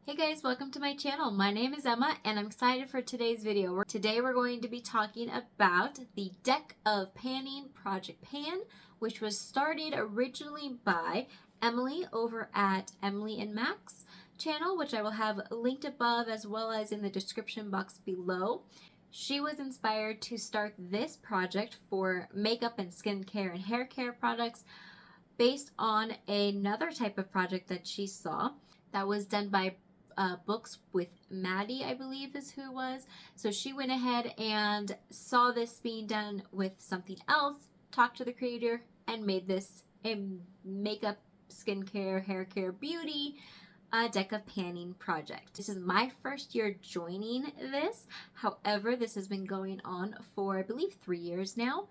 Hey guys, welcome to my channel. My name is Emma and I'm excited for today's video. Today we're going to be talking about the deck of panning Project Pan, which was started originally by Emily over at Emily and Max channel, which I will have linked above as well as in the description box below. She was inspired to start this project for makeup and skincare and hair care products based on another type of project that she saw that was done by Books with Maddie, I believe is who it was. So she went ahead and saw this being done with something else, talked to the creator, and made this a makeup, skincare, hair care, beauty deck of panning project. This is my first year joining this. However, this has been going on for I believe 3 years now,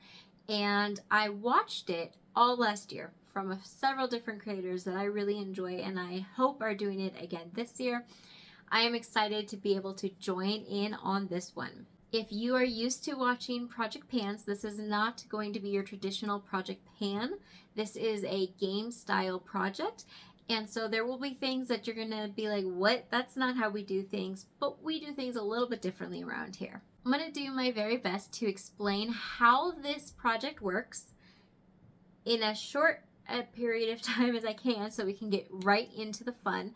and I watched it all last year from several different creators that I really enjoy and I hope are doing it again this year. I am excited to be able to join in on this one. If you are used to watching Project Pans, this is not going to be your traditional Project Pan. This is a game style project. And so there will be things that you're going to be like, what? That's not how we do things. But we do things a little bit differently around here. I'm going to do my very best to explain how this project works in as short a period of time as I can so we can get right into the fun.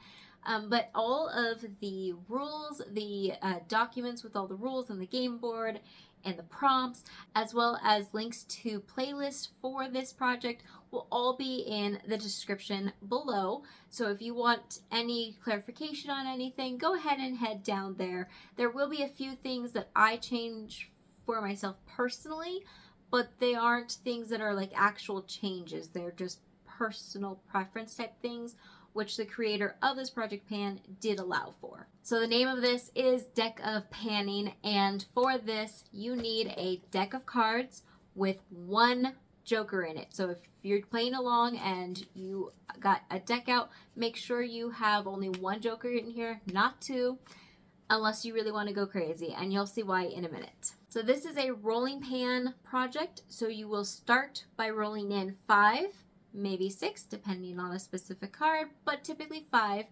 But all of the rules, the documents with all the rules and the game board and the prompts, as well as links to playlists for this project will all be in the description below. So if you want any clarification on anything, go ahead and head down there. There will be a few things that I change for myself personally, but they aren't things that are like actual changes. They're just personal preference type things, which the creator of this Project Pan did allow for. So the name of this is Deck of Panning, and for this you need a deck of cards with one joker in it. So if you're playing along and you got a deck out, make sure you have only one joker in here, not two, unless you really want to go crazy, and you'll see why in a minute. So this is a rolling pan project, so you will start by rolling in 5, maybe 6, depending on a specific card, but typically 5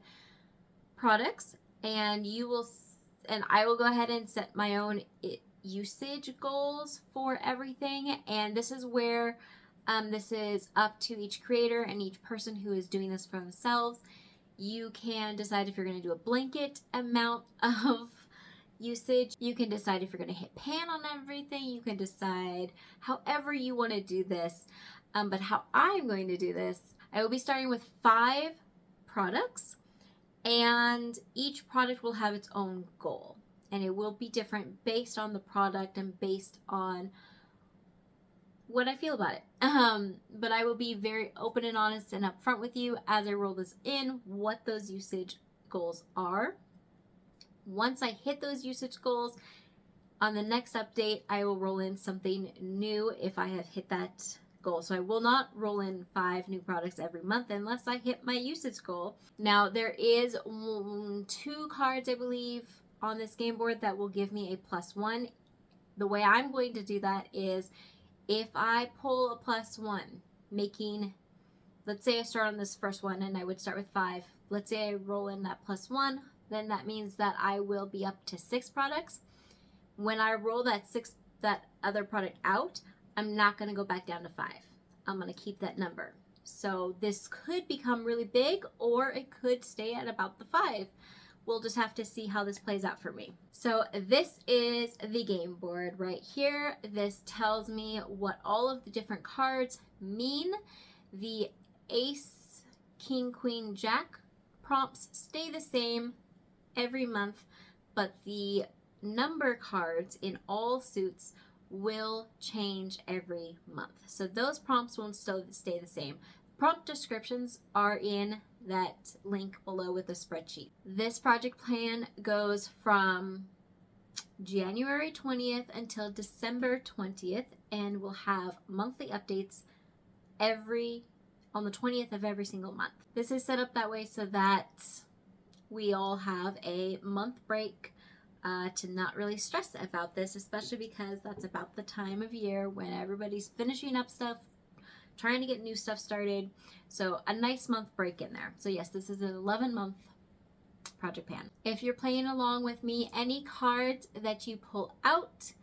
products, and I will go ahead and set my own usage goals for everything, and this is where this is up to each creator and each person who is doing this for themselves. You can decide if you're going to do a blanket amount of usage. You can decide if you're going to hit pan on everything. You can decide however you want to do this. But how I'm going to do this, I will be starting with 5 products, and each product will have its own goal, and it will be different based on the product and based on what I feel about it. But I will be very open and honest and upfront with you as I roll this in, what those usage goals are. Once I hit those usage goals, on the next update, I will roll in something new if I have hit that goal. So I will not roll in 5 new products every month unless I hit my usage goal. Now there is 2 cards, I believe, on this game board that will give me a +1. The way I'm going to do that is if I pull a +1, making, let's say I start on this first one and I would start with 5. Let's say I roll in that +1, then that means that I will be up to 6 products. When I roll that other product out, I'm not going to go back down to 5. I'm going to keep that number. So this could become really big, or it could stay at about the 5. We'll just have to see how this plays out for me. So this is the game board right here. This tells me what all of the different cards mean. The Ace, King, Queen, Jack prompts stay the same every month, but the number cards in all suits will change every month. So those prompts won't still stay the same. Prompt descriptions are in that link below with the spreadsheet. This project plan goes from January 20th until December 20th, and we'll have monthly updates on the 20th of every single month. This is set up that way so that we all have a month break to not really stress about this, especially because that's about the time of year when everybody's finishing up stuff, trying to get new stuff started. So a nice month break in there. So yes, this is an 11-month project pan. If you're playing along with me, any cards that you pull out,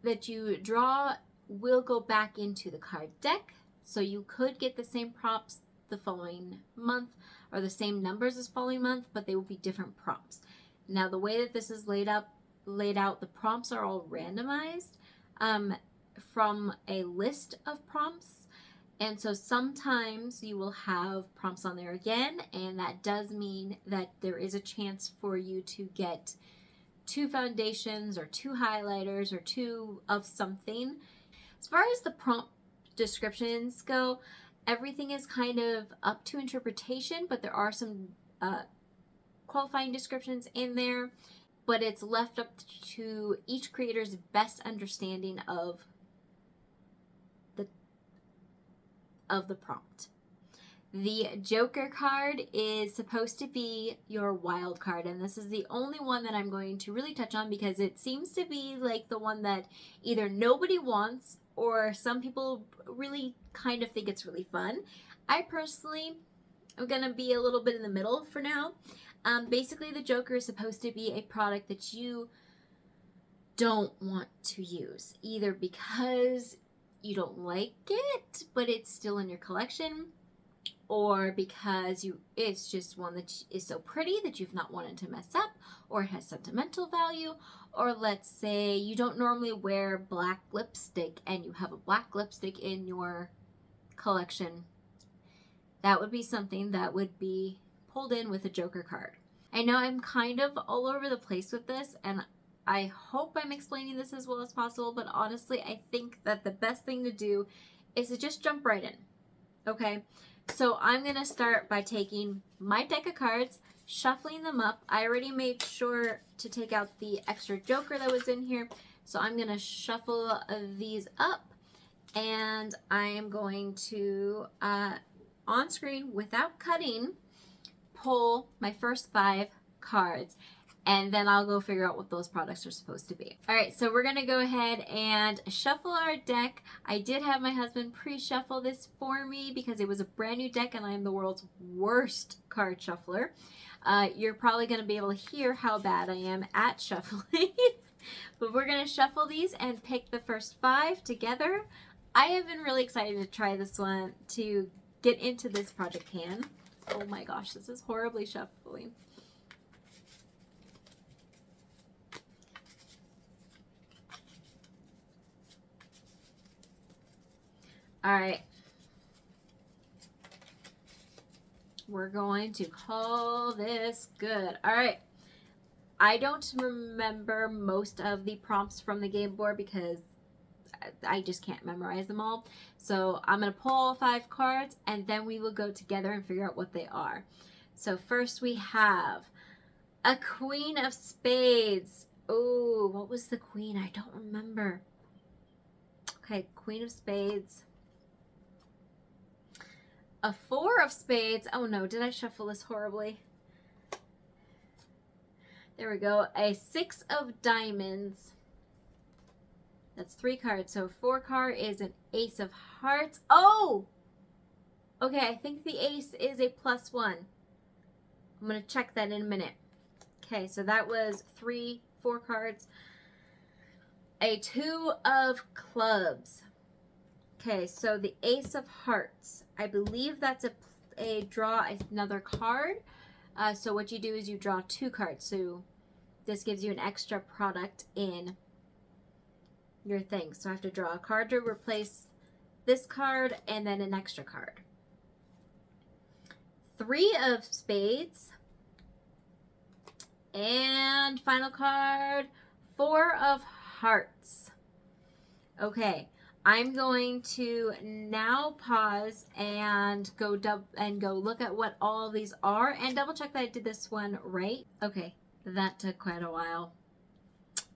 that you draw, will go back into the card deck. So you could get the same prompts the following month or the same numbers as following month, but they will be different prompts. Now the way that this is laid out, the prompts are all randomized from a list of prompts. And so sometimes you will have prompts on there again, and that does mean that there is a chance for you to get 2 foundations or 2 highlighters or 2 of something. As far as the prompt descriptions go, everything is kind of up to interpretation, but there are some qualifying descriptions in there, but it's left up to each creator's best understanding of the prompt. The Joker card is supposed to be your wild card, and this is the only one that I'm going to really touch on because it seems to be like the one that either nobody wants or some people really kind of think it's really fun. I personally am going to be a little bit in the middle for now. Basically, the Joker is supposed to be a product that you don't want to use, either because you don't like it, but it's still in your collection, or because it's just one that is so pretty that you've not wanted to mess up, or it has sentimental value, or let's say you don't normally wear black lipstick and you have a black lipstick in your collection. That would be something that would be pulled in with a Joker card. I know I'm kind of all over the place with this, and I hope I'm explaining this as well as possible, but honestly, I think that the best thing to do is to just jump right in, okay? So I'm going to start by taking my deck of cards, shuffling them up. I already made sure to take out the extra Joker that was in here, so I'm going to shuffle these up, and I am going to, on screen, without cutting, pull my first 5 cards. And then I'll go figure out what those products are supposed to be. All right, so we're gonna go ahead and shuffle our deck. I did have my husband pre-shuffle this for me because it was a brand new deck and I am the world's worst card shuffler. You're probably gonna be able to hear how bad I am at shuffling. But we're gonna shuffle these and pick the first 5 together. I have been really excited to try this one, to get into this project pan. Oh my gosh, this is horribly shuffling. All right, we're going to call this good. All right, I don't remember most of the prompts from the game board because I just can't memorize them all. So I'm going to pull all 5 cards and then we will go together and figure out what they are. So first we have a Queen of Spades. Oh, what was the Queen? I don't remember. Okay, Queen of Spades. A 4 of Spades. Oh no, did I shuffle this horribly? There we go. A 6 of Diamonds. That's 3 cards. So 4 card is an Ace of Hearts. Oh! Okay, I think the Ace is a +1. I'm going to check that in a minute. Okay, so that was 4 cards. A 2 of Clubs. Okay, so the Ace of Hearts. I believe that's a draw another card. So what you do is you draw 2 cards. So this gives you an extra product in your thing. So I have to draw a card to replace this card and then an extra card. 3 of Spades. And final card, 4 of Hearts. Okay. I'm going to now pause and go look at what all of these are and double check that I did this one right. Okay, that took quite a while.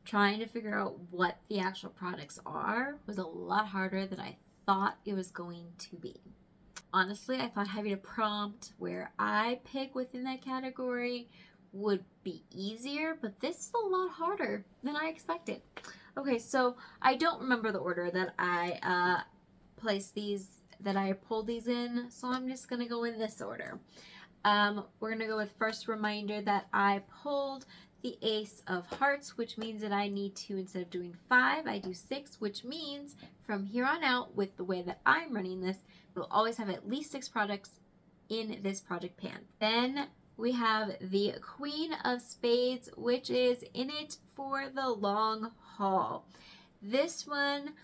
Trying to figure out what the actual products are was a lot harder than I thought it was going to be. Honestly, I thought having a prompt where I pick within that category would be easier, but this is a lot harder than I expected. Okay, so I don't remember the order that I pulled these in, so I'm just gonna go in this order. We're going to go with first reminder that I pulled the Ace of Hearts, which means that I need to, instead of doing 5, I do 6, which means from here on out, with the way that I'm running this, we'll always have at least 6 products in this project pan. Then we have the Queen of Spades, which is in it for the long haul. This one,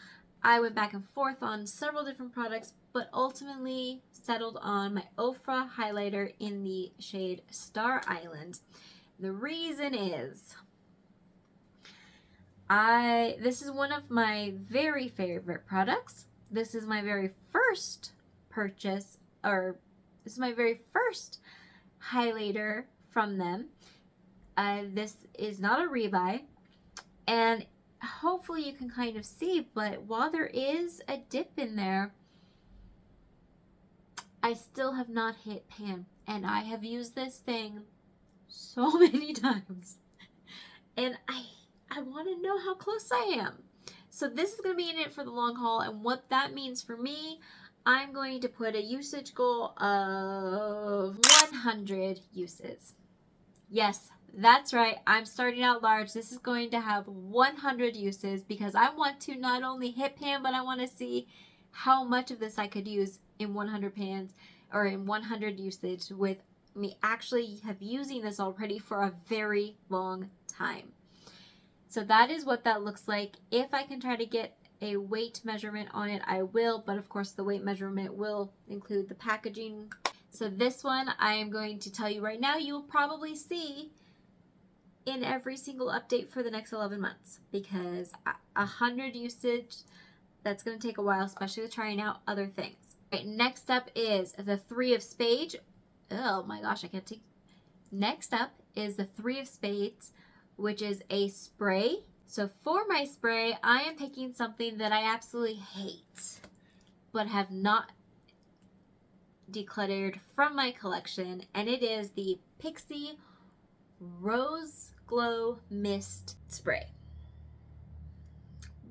I went back and forth on several different products, but ultimately settled on my Ofra highlighter in the shade Star Island. The reason is, this is one of my very favorite products. This is my very first purchase, or this is my very first highlighter from them. This is not a rebuy, and hopefully you can kind of see, but while there is a dip in there, I still have not hit pan, and I have used this thing so many times, and I want to know how close I am. So this is going to be in it for the long haul, and what that means for me, I'm going to put a usage goal of 100 uses. Yes, that's right. I'm starting out large. This is going to have 100 uses because I want to not only hit pan, but I want to see how much of this I could use in 100 pans or in 100 usage, with me actually have using this already for a very long time. So that is what that looks like. If I can try to get a weight measurement on it, I will, but of course the weight measurement will include the packaging. So this one, I am going to tell you right now, you will probably see in every single update for the next 11 months, because 100 usage, that's going to take a while, especially with trying out other things. Right, next up is the 3 of Spades. Oh my gosh, I can't take. Next up is the 3 of Spades, which is a spray. So for my spray, I am picking something that I absolutely hate, but have not decluttered from my collection, and it is the Pixie Rose Glow Mist Spray.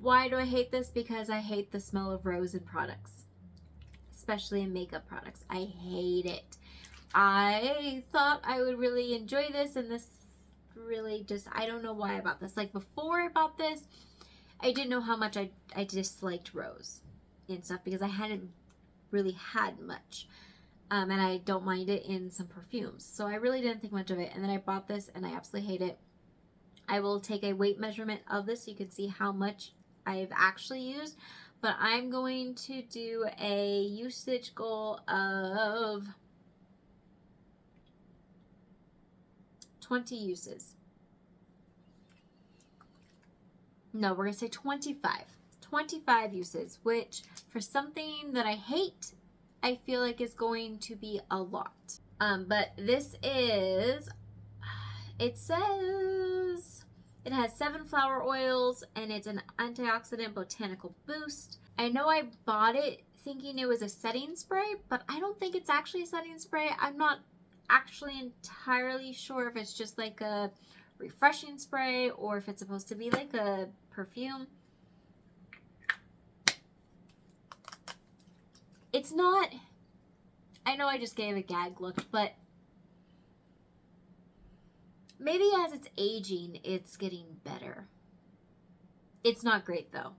Why do I hate this? Because I hate the smell of rose in products, especially in makeup products. I hate it. I thought I would really enjoy this, and this really just, I don't know why I bought this. Like before I bought this, I didn't know how much I disliked rose and stuff because I hadn't really had much. And I don't mind it in some perfumes. So I really didn't think much of it. And then I bought this and I absolutely hate it. I will take a weight measurement of this so you can see how much I've actually used. But I'm going to do a usage goal of 20 uses. No, we're going to say 25. 25 uses, which for something that I hate, I feel like is going to be a lot. But this is, it says it has 7 flower oils and it's an antioxidant botanical boost. I know I bought it thinking it was a setting spray, but I don't think it's actually a setting spray. I'm not actually entirely sure if it's just like a refreshing spray or if it's supposed to be like a perfume. It's not, I know I just gave a gag look, but maybe as it's aging, it's getting better. It's not great though.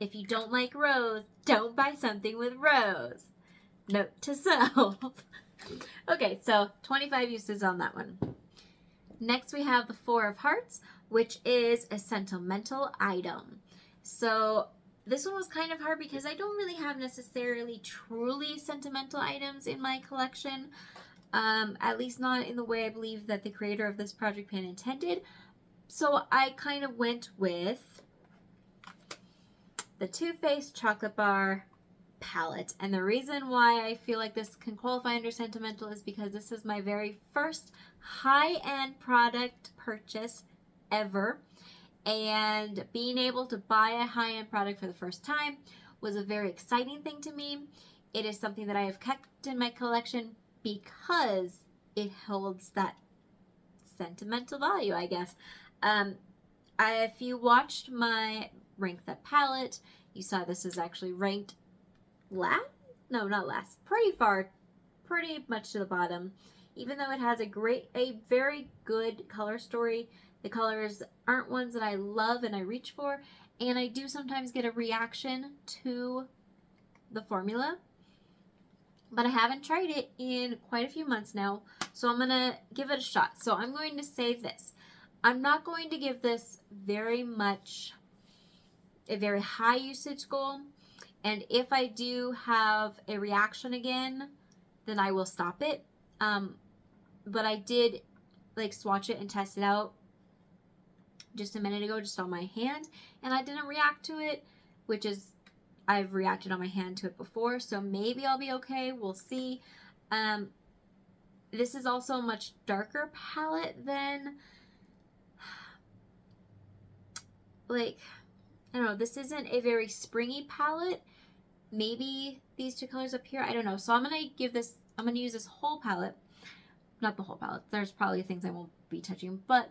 If you don't like rose, don't buy something with rose. Note to self. Okay, so 25 uses on that one. Next we have the 4 of Hearts, which is a sentimental item. So this one was kind of hard because I don't really have necessarily truly sentimental items in my collection. At least not in the way I believe that the creator of this project pan intended. So I kind of went with the Too Faced Chocolate Bar palette. And the reason why I feel like this can qualify under sentimental is because this is my very first high-end product purchase ever. And being able to buy a high-end product for the first time was a very exciting thing to me. It is something that I have kept in my collection because it holds that sentimental value, I guess. If you watched my Rank That Palette, you saw this is actually ranked last? No, not last. Pretty far, pretty much to the bottom even though it has a very good color story, the colors aren't ones that I love and I reach for, and I do sometimes get a reaction to the formula. But I haven't tried it in quite a few months now, so I'm gonna give it a shot. So I'm going to say this. I'm not going to give this very much a very high usage goal, and if I do have a reaction again, then I will stop it. But I did like swatch it and test it out just a minute ago, just on my hand, and I didn't react to it, which is, I've reacted on my hand to it before, so maybe I'll be okay. We'll see. This is also a much darker palette than, like, I don't know, this isn't a very springy palette. Maybe these two colors up here, I don't know. So I'm gonna use this whole palette, not the whole palette, there's probably things I won't be touching, but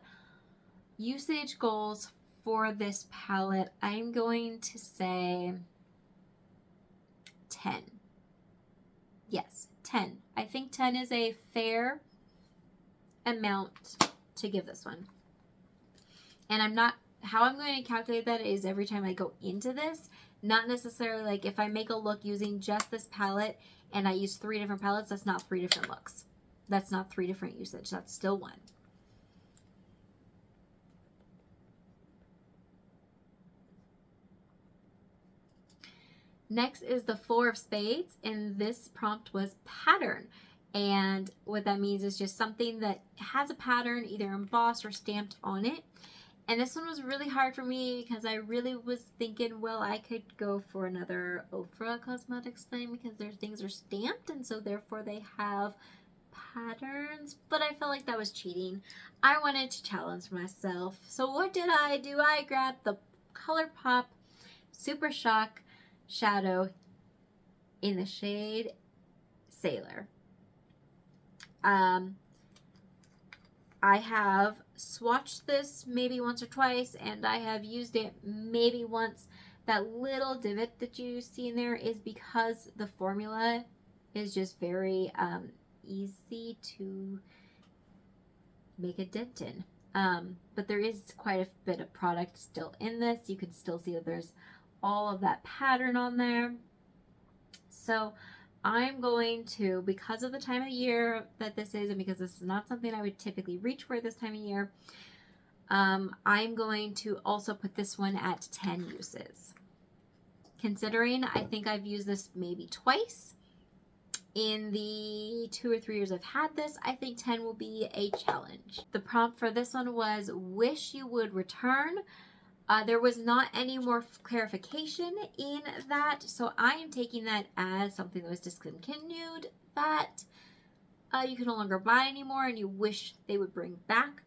usage goals for this palette, I'm going to say 10. Yes, 10. I think 10 is a fair amount to give this one. And how I'm going to calculate that is every time I go into this, not necessarily like if I make a look using just this palette and I use 3 different palettes, that's not 3 different looks. That's not 3 different usage. That's still 1. Next is the 4 of spades, and this prompt was pattern. And what that means is just something that has a pattern either embossed or stamped on it. And this one was really hard for me because I really was thinking, well, I could go for another Ofra Cosmetics thing because their things are stamped and so therefore they have patterns. But I felt like that was cheating. I wanted to challenge myself. So what did I do? I grabbed the ColourPop Super Shock Shadow in the shade Sailor. I have swatched this maybe once or twice, and I have used it maybe once. That little divot that you see in there is because the formula is just very easy to make a dent in. But there is quite a bit of product still in this. You can still see that there's all of that pattern on there. So I'm going to, because of the time of year that this is, and because this is not something I would typically reach for this time of year, I'm going to also put this one at 10 uses. Considering I think I've used this maybe twice in the 2 or 3 years I've had this, I think 10 will be a challenge. The prompt for this one was wish you would return. There was not any more clarification in that, so I am taking that as something that was discontinued, that you can no longer buy anymore and you wish they would bring back.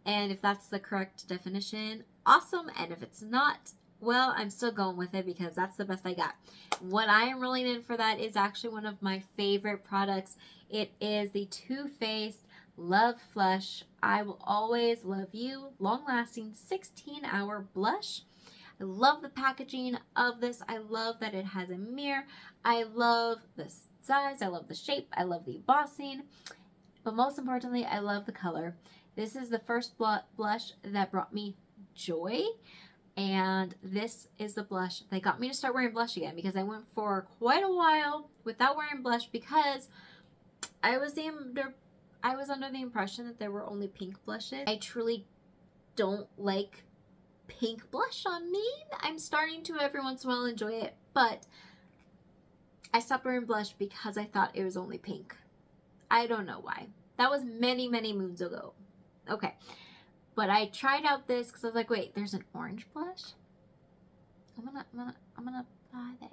And if that's the correct definition, awesome. And if it's not, well, I'm still going with it because that's the best I got. What I am rolling in for that is actually one of my favorite products. It is the Too Faced Love Flush I Will Always Love You Long Lasting 16-Hour Blush. I love the packaging of this. I love that it has a mirror. I love the size. I love the shape. I love the embossing. But most importantly, I love the color. This is the first blush that brought me joy. And this is the blush that got me to start wearing blush again, because I went for quite a while without wearing blush because I was under the impression that there were only pink blushes. I truly don't like pink blush on me. I'm starting to every once in a while enjoy it, but I stopped wearing blush because I thought it was only pink. I don't know why. That was many, many moons ago. Okay. But I tried out this because I was like, wait, there's an orange blush? I'm gonna buy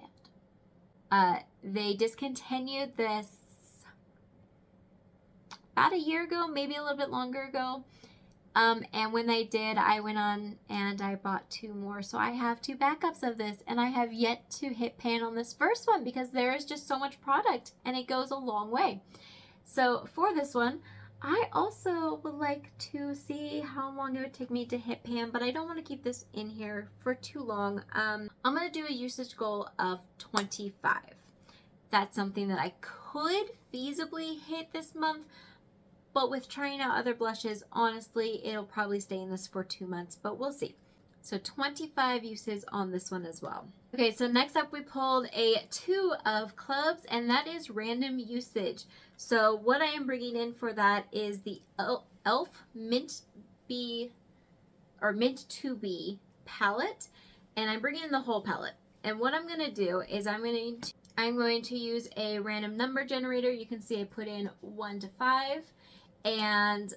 that. They discontinued this about a year ago, maybe a little bit longer ago. And when they did, I went on and I bought 2 more. So I have 2 backups of this, and I have yet to hit pan on this first one because there is just so much product and it goes a long way. So for this one, I also would like to see how long it would take me to hit pan, but I don't want to keep this in here for too long. I'm going to do a usage goal of 25. That's something that I could feasibly hit this month, But with trying out other blushes, honestly, it'll probably stay in this for 2 months, but we'll see. So 25 uses on this one as well. Okay, so next up we pulled a 2 of clubs, and that is random usage. So what I am bringing in for that is the e.l.f. Mint to Be palette, and I'm bringing in the whole palette. And what I'm going to do is I'm going to use a random number generator. You can see I put in 1 to 5, and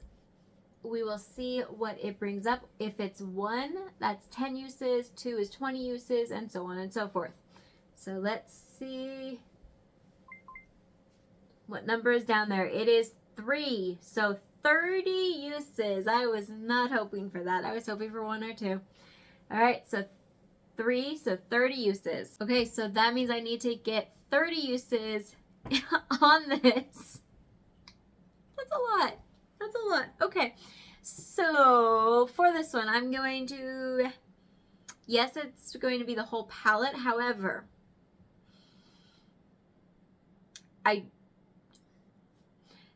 we will see what it brings up. If it's 1, that's 10 uses, 2 is 20 uses, and so on and so forth. So let's see what number is down there. It is 3, so 30 uses. I was not hoping for that. I was hoping for 1 or 2. All right, so 3, so 30 uses. Okay, so that means I need to get 30 uses on this. That's a lot. That's a lot. Okay, so for this one, I'm going to, yes, it's going to be the whole palette. However,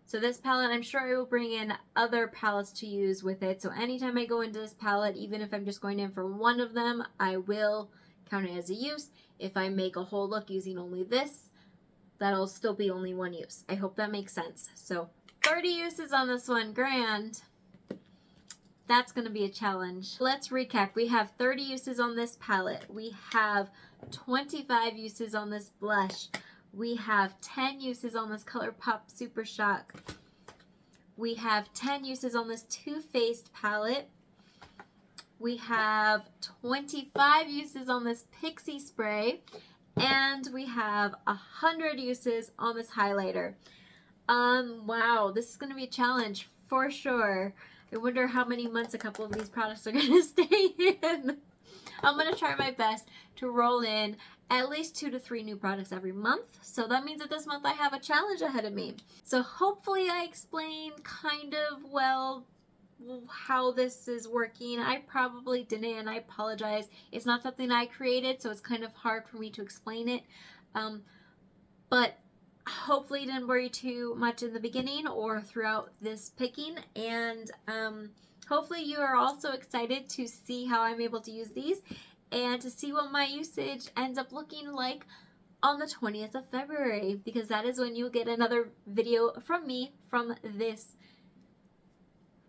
so this palette, I'm sure I will bring in other palettes to use with it. So anytime I go into this palette, even if I'm just going in for one of them, I will count it as a use. If I make a whole look using only this, that'll still be only 1 use. I hope that makes sense. So 30 uses on this one, grand. That's going to be a challenge. Let's recap. We have 30 uses on this palette. We have 25 uses on this blush. We have 10 uses on this ColourPop Super Shock. We have 10 uses on this Too Faced palette. We have 25 uses on this Pixie Spray. And we have 100 uses on this highlighter. Wow, this is going to be a challenge for sure. I wonder how many months a couple of these products are going to stay in. I'm going to try my best to roll in at least 2 to 3 new products every month. So that means that this month I have a challenge ahead of me. So hopefully I explained kind of well how this is working. I probably didn't, and I apologize. It's not something I created, so it's kind of hard for me to explain it. But hopefully it didn't worry too much in the beginning or throughout this picking, and hopefully you are also excited to see how I'm able to use these and to see what my usage ends up looking like on the 20th of February, because that is when you'll get another video from me from this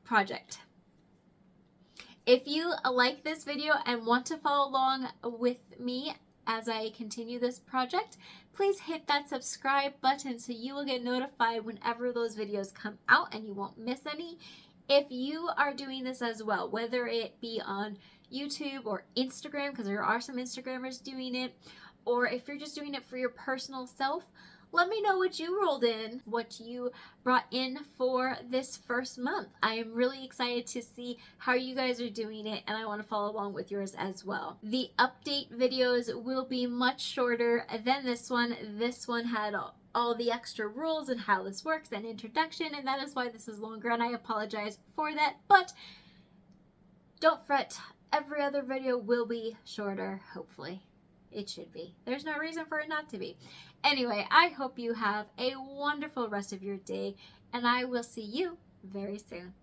project. If you like this video and want to follow along with me as I continue this project, please hit that subscribe button so you will get notified whenever those videos come out and you won't miss any. If you are doing this as well, whether it be on YouTube or Instagram, because there are some Instagrammers doing it, or if you're just doing it for your personal self, let me know what you rolled in, what you brought in for this first month. I am really excited to see how you guys are doing it, and I want to follow along with yours as well. The update videos will be much shorter than this one. This one had all the extra rules and how this works and introduction, and that is why this is longer, and I apologize for that, but don't fret. Every other video will be shorter, hopefully. It should be. There's no reason for it not to be. Anyway, I hope you have a wonderful rest of your day, and I will see you very soon.